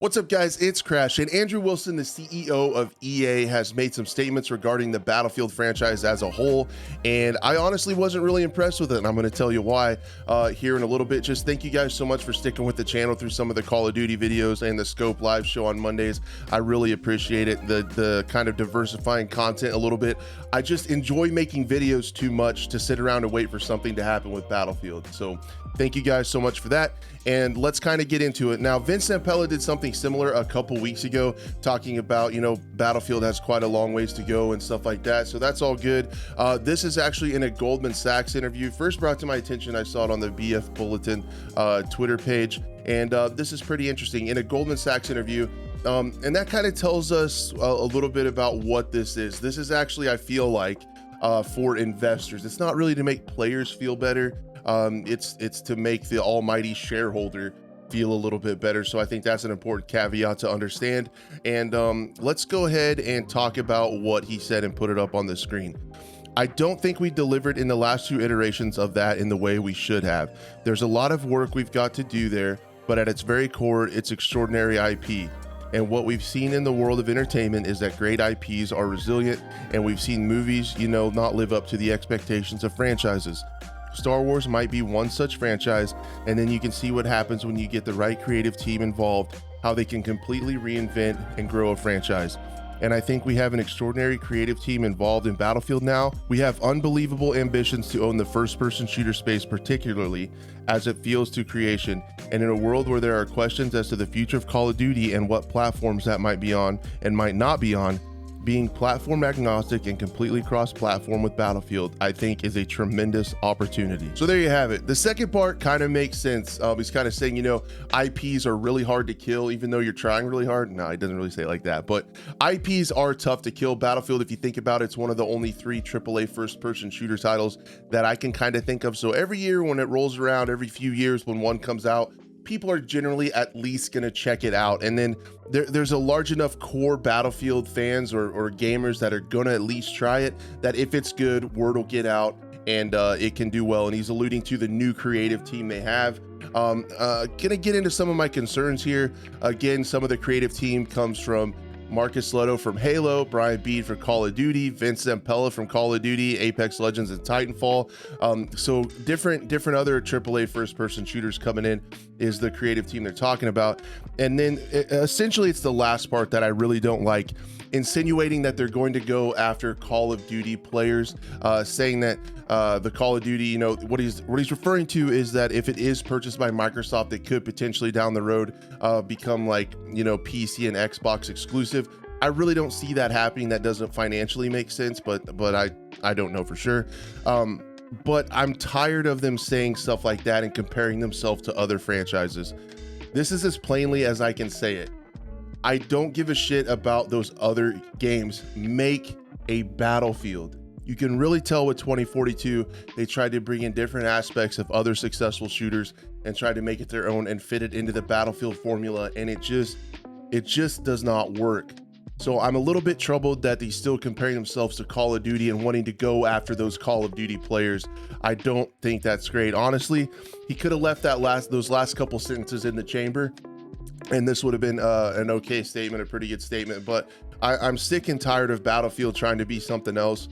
What's up, guys? It's Crash, and Andrew Wilson, the CEO of EA, has made some statements regarding the Battlefield franchise as a whole, and I honestly wasn't really impressed with it, and I'm going to tell you why here in a little bit. Just thank you guys so much for sticking with the channel through some of the Call of Duty videos and the Scope live show on Mondays. I really appreciate it, the kind of diversifying content a little bit. I just enjoy making videos too much to sit around and wait for something to happen with Battlefield. So thank you guys so much for that, and let's kind of get into it. Now, Vince Zampella did something similar a couple weeks ago, talking about, Battlefield has quite a long ways to go and stuff like that, so that's all good. This is actually in a Goldman Sachs interview, first brought to my attention. I saw it on the BF Bulletin Twitter page, and this is pretty interesting. In a Goldman Sachs interview, and that kind of tells us a little bit about what this is. This is actually, I feel like, for investors. It's not really to make players feel better. It's to make the almighty shareholder feel a little bit better. So I think that's an important caveat to understand. And let's go ahead and talk about what he said and put it up on the screen. I don't think we delivered in the last two iterations of that in the way we should have. There's a lot of work we've got to do there, but at its very core, it's extraordinary IP. And what we've seen in the world of entertainment is that great IPs are resilient, and we've seen movies, not live up to the expectations of franchises. Star Wars might be one such franchise, and then you can see what happens when you get the right creative team involved, how they can completely reinvent and grow a franchise. And I think we have an extraordinary creative team involved in Battlefield now. We have unbelievable ambitions to own the first-person shooter space, particularly as it feels to creation. And in a world where there are questions as to the future of Call of Duty and what platforms that might be on and might not be on, being platform agnostic and completely cross-platform with Battlefield, I think, is a tremendous opportunity. So there you have it. The second part kind of makes sense. He's kind of saying, IPs are really hard to kill, even though you're trying really hard. No, he doesn't really say it like that, but IPs are tough to kill. Battlefield, if you think about it, it's one of the only 3 AAA first-person shooter titles that I can kind of think of. So every year when it rolls around, every few years when one comes out, people are generally at least going to check it out. And then there's a large enough core Battlefield fans or gamers that are going to at least try it, that if it's good, word will get out and it can do well. And he's alluding to the new creative team they have. Gonna get into some of my concerns here. Again, some of the creative team comes from Marcus Leto from Halo, Brian Bead for Call of Duty, Vince Zampella from Call of Duty, Apex Legends, and Titanfall. So different other AAA first-person shooters coming in is the creative team they're talking about. And then essentially it's the last part that I really don't like, insinuating that they're going to go after Call of Duty players, saying that the Call of Duty, what he's referring to is that if it is purchased by Microsoft, it could potentially down the road become like, PC and Xbox exclusive. I really don't see that happening. That doesn't financially make sense, but I don't know for sure. But I'm tired of them saying stuff like that and comparing themselves to other franchises. This is as plainly as I can say it. I don't give a shit about those other games. Make a Battlefield. You can really tell with 2042, they tried to bring in different aspects of other successful shooters and try to make it their own and fit it into the Battlefield formula, and it just does not work. So I'm a little bit troubled that he's still comparing themselves to Call of Duty and wanting to go after those Call of Duty players. I don't think that's great. Honestly, he could have left those last couple sentences in the chamber, and this would have been an okay statement, a pretty good statement. But I'm sick and tired of Battlefield trying to be something else.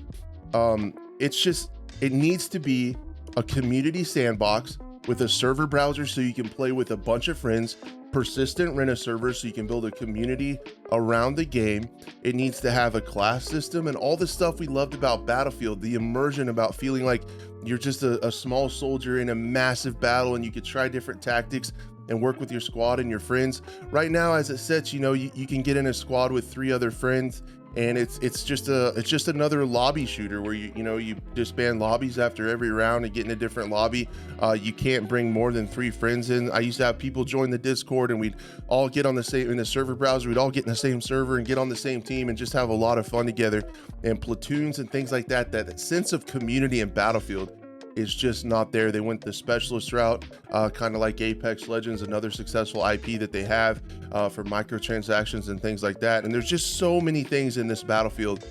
It needs to be a community sandbox with a server browser so you can play with a bunch of friends, persistent rent a server so you can build a community around the game. It needs to have a class system and all the stuff we loved about Battlefield, the immersion about feeling like you're just a small soldier in a massive battle and you could try different tactics and work with your squad and your friends. Right now, as it sits, you can get in a squad with 3 other friends, and it's just another lobby shooter where you disband lobbies after every round and get in a different lobby. You can't bring more than 3 friends in. I used to have people join the Discord, and we'd all get on the same, in the server browser, we'd all get in the same server and get on the same team and just have a lot of fun together. And platoons and things like that, that sense of community in Battlefield is just not there. They went the specialist route, kind of like Apex Legends, another successful IP that they have for microtransactions and things like that. And there's just so many things in this Battlefield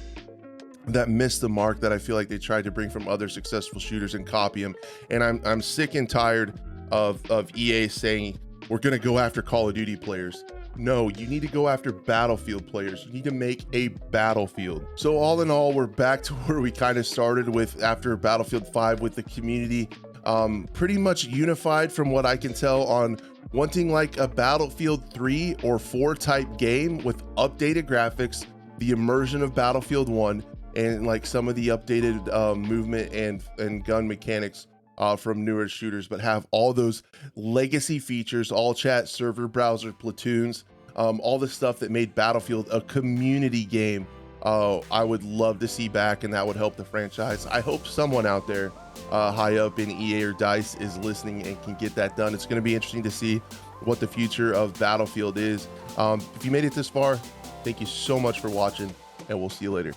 that missed the mark that I feel like they tried to bring from other successful shooters and copy them. And I'm sick and tired of EA saying we're going to go after Call of Duty players. No, you need to go after Battlefield players. You need to make a Battlefield. So all in all, we're back to where we kind of started with after Battlefield 5 with the community pretty much unified from what I can tell on wanting like a Battlefield 3 or 4 type game with updated graphics, the immersion of Battlefield 1, and like some of the updated movement and gun mechanics from newer shooters, but have all those legacy features, all chat, server, browser, platoons, all the stuff that made Battlefield a community game. I would love to see back, and that would help the franchise. I hope someone out there high up in EA or DICE is listening and can get that done. It's going to be interesting to see what the future of Battlefield is. If you made it this far, thank you so much for watching, and we'll see you later.